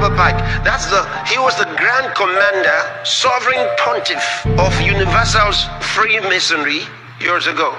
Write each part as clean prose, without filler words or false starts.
Albert Pike. He was the Grand Commander, Sovereign Pontiff of Universal's Freemasonry years ago.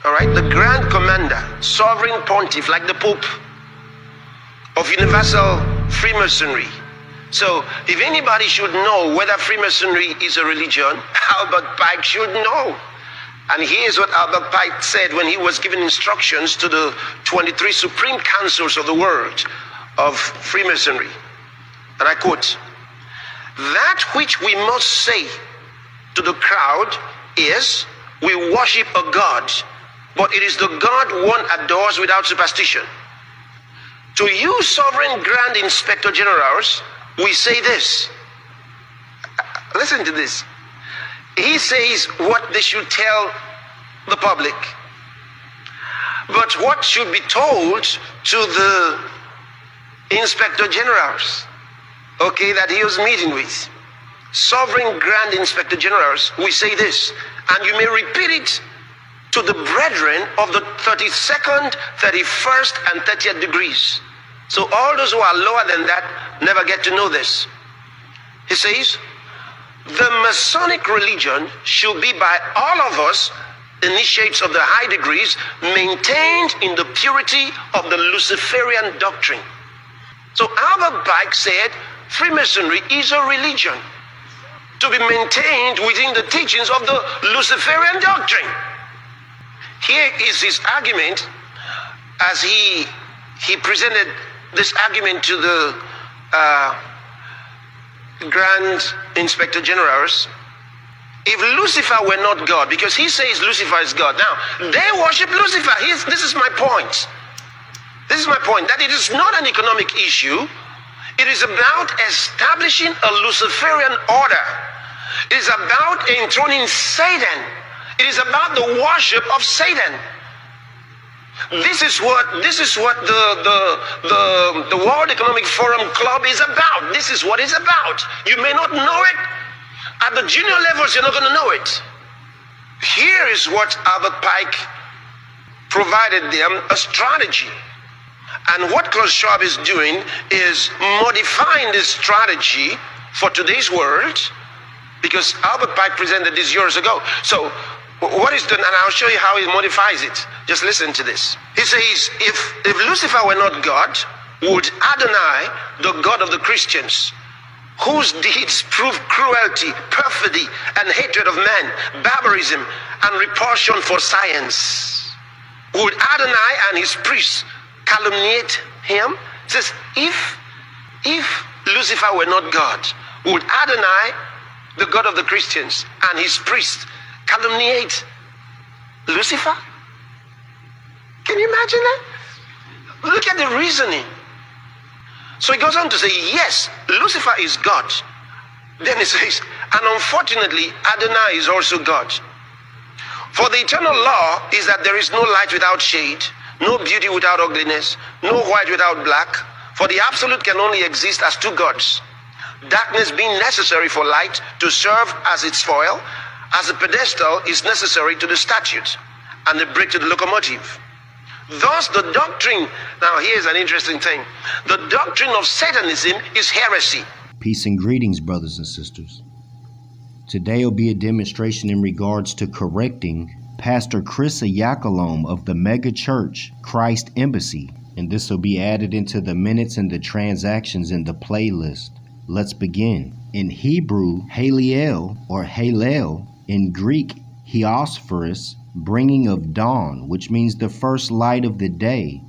All right, the Grand Commander, Sovereign Pontiff, like the Pope of Universal Freemasonry. So if anybody should know whether Freemasonry is a religion, Albert Pike should know. And here's what Albert Pike said when he was giving instructions to the 23 Supreme Councils of the world of Freemasonry. And I quote, "That which we must say to the crowd is, we worship a God, but it is the God one adores without superstition. To you, sovereign Grand Inspector Generals, we say this." Listen to this. He says what they should tell the public, but what should be told to the Inspector Generals, okay, that he was meeting with. Sovereign Grand Inspector Generals, we say this, and you may repeat it to the brethren of the 32nd, 31st, and 30th degrees. So all those who are lower than that never get to know this. He says, the Masonic religion should be by all of us, initiates of the high degrees, maintained in the purity of the Luciferian doctrine. So Albert Pike said Freemasonry is a religion to be maintained within the teachings of the Luciferian doctrine. Here is his argument as he presented this argument to the Grand Inspector Generals. If Lucifer were not God, because he says Lucifer is God. Now, they worship Lucifer. This is my point. This is my point, that it is not an economic issue. It is about establishing a Luciferian order. It is about enthroning Satan. It is about the worship of Satan. This is what the World Economic Forum Club is about. This is what it's about. You may not know it. At the junior levels, you're not going to know it. Here is what Albert Pike provided them, a strategy. And what Klaus Schwab is doing is modifying this strategy for today's world, because Albert Pike presented this years ago. So what is done, and I'll show you how he modifies it. Just listen to this. He says, if Lucifer were not God, would Adonai, the God of the Christians, whose deeds prove cruelty, perfidy, and hatred of man, barbarism, and repulsion for science, would Adonai and his priests calumniate him? It says, if Lucifer were not God, would Adonai, the God of the Christians, and his priests calumniate Lucifer? Can you imagine that? Look at the reasoning. So he goes on to say, yes, Lucifer is God. Then he says, and unfortunately, Adonai is also God. For the eternal law is that there is no light without shade, no beauty without ugliness, no white without black. For the absolute can only exist as two gods. Darkness being necessary for light to serve as its foil, as the pedestal is necessary to the statute, and the brake to the locomotive. Thus the doctrine, now here's an interesting thing, the doctrine of Satanism is heresy. Peace and greetings, brothers and sisters. Today will be a demonstration in regards to correcting Pastor Chris Yakalom of the mega church Christ Embassy, and this will be added into the minutes and the transactions in the playlist. Let's begin. In Hebrew, Haliel or Halel, in Greek, Heosphorus, bringing of dawn, which means the first light of the day,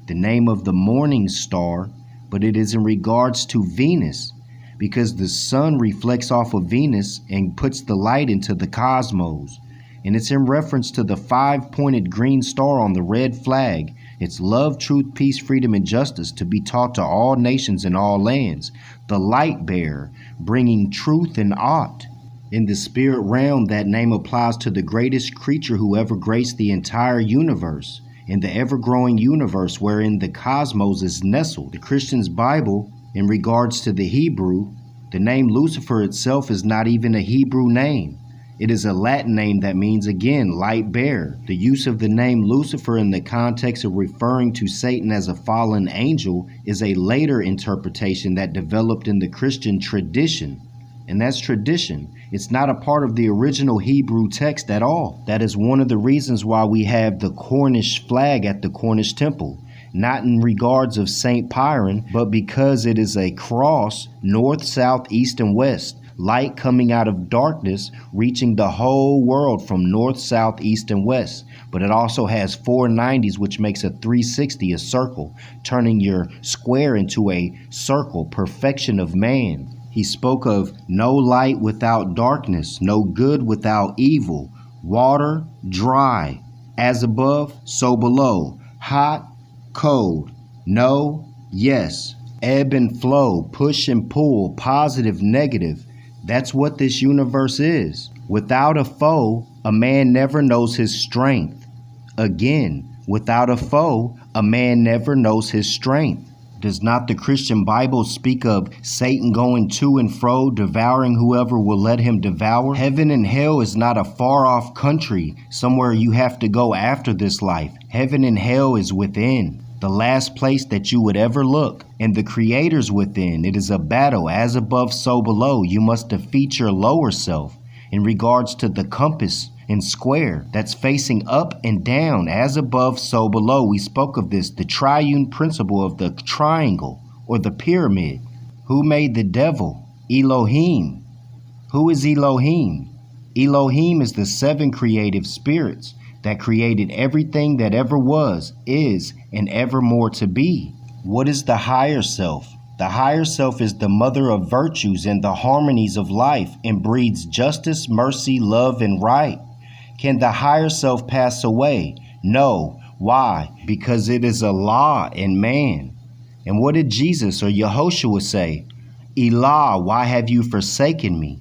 the name of the morning star, but it is in regards to Venus, because the sun reflects off of Venus and puts the light into the cosmos. And it's in reference to the 5-pointed green star on the red flag. It's love, truth, peace, freedom, and justice to be taught to all nations and all lands. The light bearer, bringing truth and aught. In the spirit realm, that name applies to the greatest creature who ever graced the entire universe, in the ever-growing universe wherein the cosmos is nestled. The Christian's Bible, in regards to the Hebrew, the name Lucifer itself is not even a Hebrew name. It is a Latin name that means, again, light bearer. The use of the name Lucifer in the context of referring to Satan as a fallen angel is a later interpretation that developed in the Christian tradition. And that's tradition. It's not a part of the original Hebrew text at all. That is one of the reasons why we have the Cornish flag at the Cornish temple. Not in regards of St. Piran, but because it is a cross, north, south, east, and west. Light coming out of darkness, reaching the whole world from north, south, east, and west. But it also has 490s, which makes a 360, a circle, turning your square into a circle, perfection of man. He spoke of no light without darkness, no good without evil, water, dry, as above, so below, hot, cold, no, yes, ebb and flow, push and pull, positive, negative. That's what this universe is. Without a foe, a man never knows his strength. Again, without a foe, a man never knows his strength. Does not the Christian Bible speak of Satan going to and fro, devouring whoever will let him devour? Heaven and hell is not a far-off country, somewhere you have to go after this life. Heaven and hell is within. The last place that you would ever look, and the Creator's within. It is a battle, as above, so below. You must defeat your lower self in regards to the compass and square that's facing up and down, as above, so below. We spoke of this, the triune principle of the triangle or the pyramid. Who made the devil? Elohim. Who is Elohim? Elohim is the 7 creative spirits that created everything that ever was, is, and evermore to be. What is the higher self? The higher self is the mother of virtues and the harmonies of life, and breeds justice, mercy, love, and right. Can the higher self pass away? No. Why? Because it is a law in man. And what did Jesus or Yehoshua say? Elah, why have you forsaken me?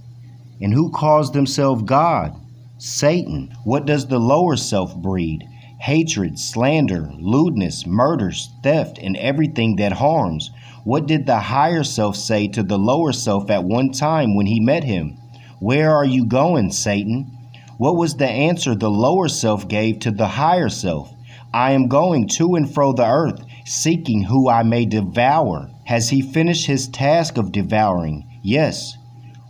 And who calls themselves God? Satan. What does the lower self breed? Hatred, slander, lewdness, murders, theft, and everything that harms. What did the higher self say to the lower self at one time when he met him? Where are you going, Satan? What was the answer the lower self gave to the higher self? I am going to and fro the earth, seeking who I may devour. Has he finished his task of devouring? Yes.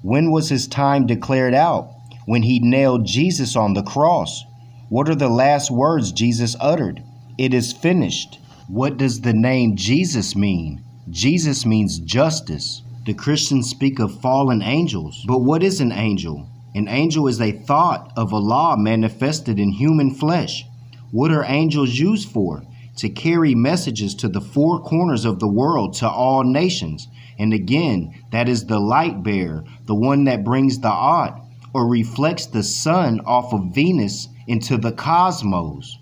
When was his time declared out? When he nailed Jesus on the cross. What are the last words Jesus uttered? It is finished. What does the name Jesus mean? Jesus means justice. The Christians speak of fallen angels. But what is an angel? An angel is a thought of Allah manifested in human flesh. What are angels used for? To carry messages to the 4 corners of the world, to all nations. And again, that is the light bearer, the one that brings the odd, or reflects the sun off of Venus into the cosmos.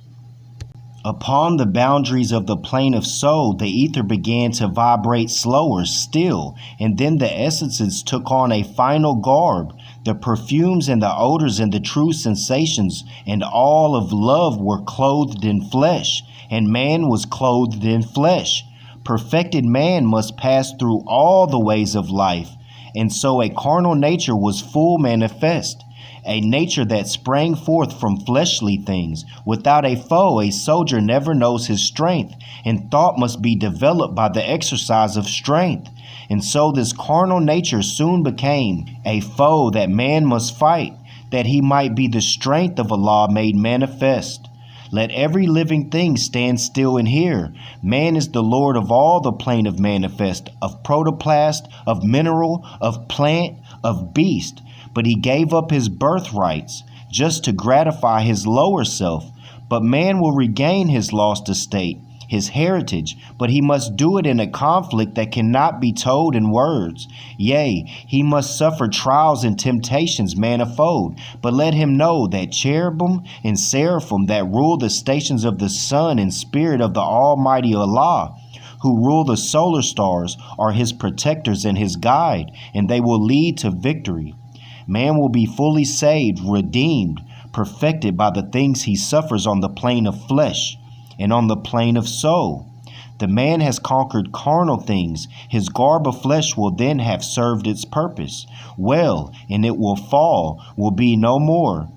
Upon the boundaries of the plane of soul, the ether began to vibrate slower still, and then the essences took on a final garb. The perfumes and the odors and the true sensations and all of love were clothed in flesh, and man was clothed in flesh. Perfected man must pass through all the ways of life, and so a carnal nature was full manifest, a nature that sprang forth from fleshly things. Without a foe, a soldier never knows his strength, and thought must be developed by the exercise of strength. And so this carnal nature soon became a foe that man must fight, that he might be the strength of Allah made manifest. Let every living thing stand still and hear. Man is the Lord of all the plane of manifest, of protoplast, of mineral, of plant, of beast. But he gave up his birthrights just to gratify his lower self. But man will regain his lost estate, his heritage, but he must do it in a conflict that cannot be told in words. Yea, he must suffer trials and temptations manifold, but let him know that cherubim and seraphim that rule the stations of the sun and spirit of the Almighty Allah, who rule the solar stars, are his protectors and his guide, and they will lead to victory. Man will be fully saved, redeemed, perfected by the things he suffers on the plane of flesh and on the plane of soul. The man has conquered carnal things. His garb of flesh will then have served its purpose well, and it will fall, will be no more.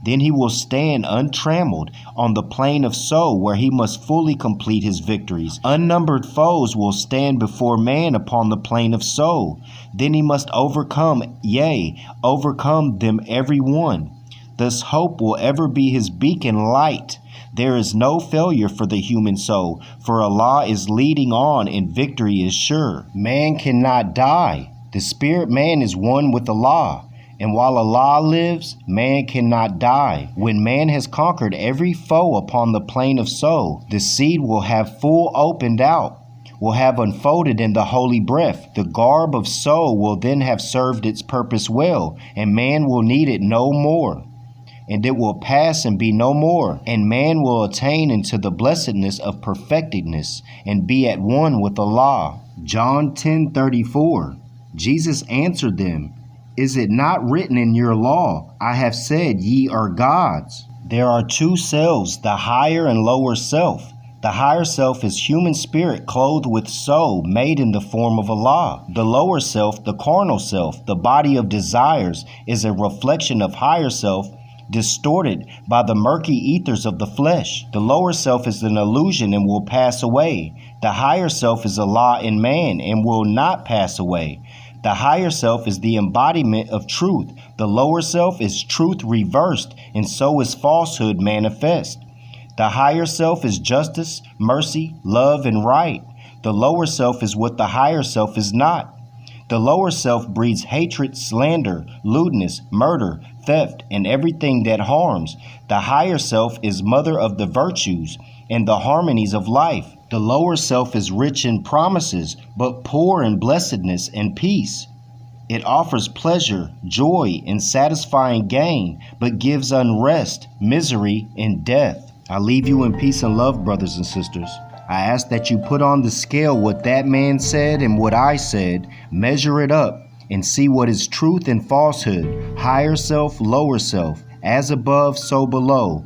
Then he will stand untrammeled on the plain of soul, where he must fully complete his victories. Unnumbered foes will stand before man upon the plain of soul. Then he must overcome, yea, overcome them every one. Thus hope will ever be his beacon light. There is no failure for the human soul, for Allah is leading on and victory is sure. Man cannot die. The spirit man is one with Allah. And while Allah lives, man cannot die. When man has conquered every foe upon the plain of soul, the seed will have full opened out, will have unfolded in the holy breath. The garb of soul will then have served its purpose well, and man will need it no more. And it will pass and be no more, and man will attain into the blessedness of perfectedness and be at one with Allah. John 10:34. Jesus answered them, Is it not written in your law, I have said ye are gods? There are two selves, the higher and lower self. The higher self is human spirit clothed with soul, made in the form of Allah. The lower self, the carnal self, the body of desires, is a reflection of higher self, distorted by the murky ethers of the flesh. The lower self is an illusion and will pass away. The higher self is Allah in man and will not pass away. The higher self is the embodiment of truth. The lower self is truth reversed, and so is falsehood manifest. The higher self is justice, mercy, love, and right. The lower self is what the higher self is not. The lower self breeds hatred, slander, lewdness, murder, theft, and everything that harms. The higher self is mother of the virtues and the harmonies of life. The lower self is rich in promises, but poor in blessedness and peace. It offers pleasure, joy, and satisfying gain, but gives unrest, misery, and death. I leave you in peace and love, brothers and sisters. I ask that you put on the scale what that man said and what I said, measure it up, and see what is truth and falsehood, higher self, lower self, as above, so below.